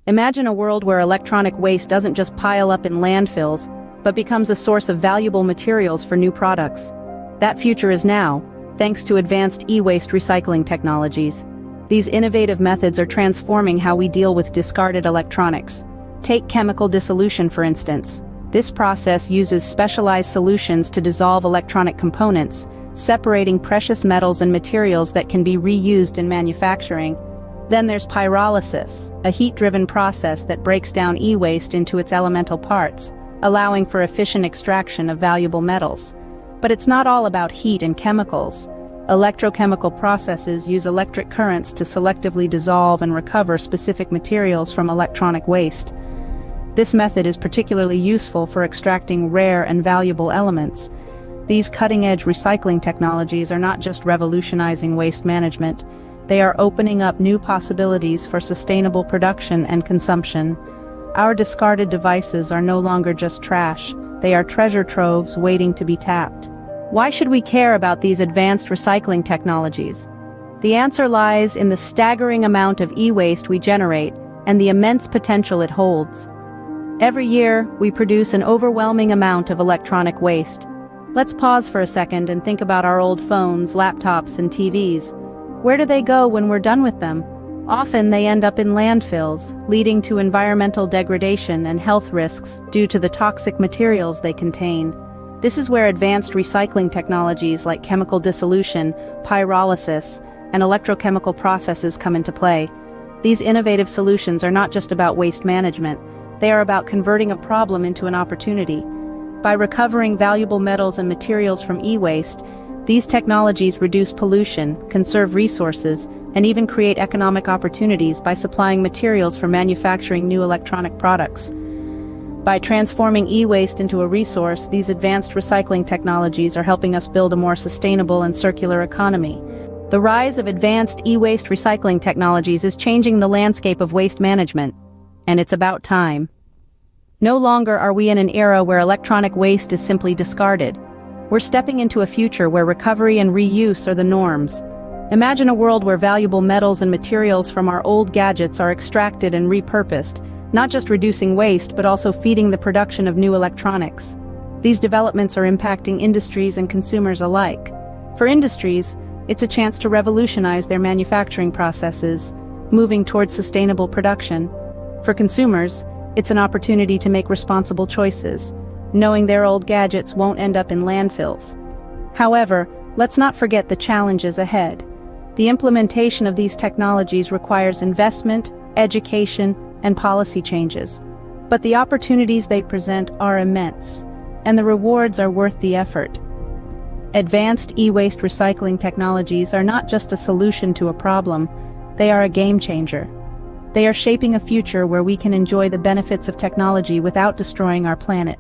Imagine a world where electronic waste doesn't just pile up in landfills, but becomes a source of valuable materials for new products. That future is now, thanks to advanced e-waste recycling technologies. These innovative methods are transforming how we deal with discarded electronics. Take chemical dissolution, for instance. This process uses specialized solutions to dissolve electronic components, separating precious metals and materials that can be reused in manufacturing. Then there's pyrolysis, a heat-driven process that breaks down e-waste into its elemental parts, allowing for efficient extraction of valuable metals. But it's not all about heat and chemicals. Electrochemical processes use electric currents to selectively dissolve and recover specific materials from electronic waste. This method is particularly useful for extracting rare and valuable elements. These cutting-edge recycling technologies are not just revolutionizing waste management, they are opening up new possibilities for sustainable production and consumption. Our discarded devices are no longer just trash, they are treasure troves waiting to be tapped. Why should we care about these advanced recycling technologies? The answer lies in the staggering amount of e-waste we generate and the immense potential it holds. Every year, we produce an overwhelming amount of electronic waste. Let's pause for a second and think about our old phones, laptops, and TVs. Where do they go when we're done with them? Often they end up in landfills, leading to environmental degradation and health risks due to the toxic materials they contain. This is where advanced recycling technologies like chemical dissolution, pyrolysis, and electrochemical processes come into play. These innovative solutions are not just about waste management, they are about converting a problem into an opportunity. By recovering valuable metals and materials from e-waste, these technologies reduce pollution, conserve resources, and even create economic opportunities by supplying materials for manufacturing new electronic products. By transforming e-waste into a resource, these advanced recycling technologies are helping us build a more sustainable and circular economy. The rise of advanced e-waste recycling technologies is changing the landscape of waste management, and it's about time. No longer are we in an era where electronic waste is simply discarded. We're stepping into a future where recovery and reuse are the norms. Imagine a world where valuable metals and materials from our old gadgets are extracted and repurposed, not just reducing waste but also feeding the production of new electronics. These developments are impacting industries and consumers alike. For industries, it's a chance to revolutionize their manufacturing processes, moving towards sustainable production. For consumers, it's an opportunity to make responsible choices, knowing their old gadgets won't end up in landfills. However, let's not forget the challenges ahead. The implementation of these technologies requires investment, education, and policy changes. But the opportunities they present are immense, and the rewards are worth the effort. Advanced e-waste recycling technologies are not just a solution to a problem, they are a game changer. They are shaping a future where we can enjoy the benefits of technology without destroying our planet.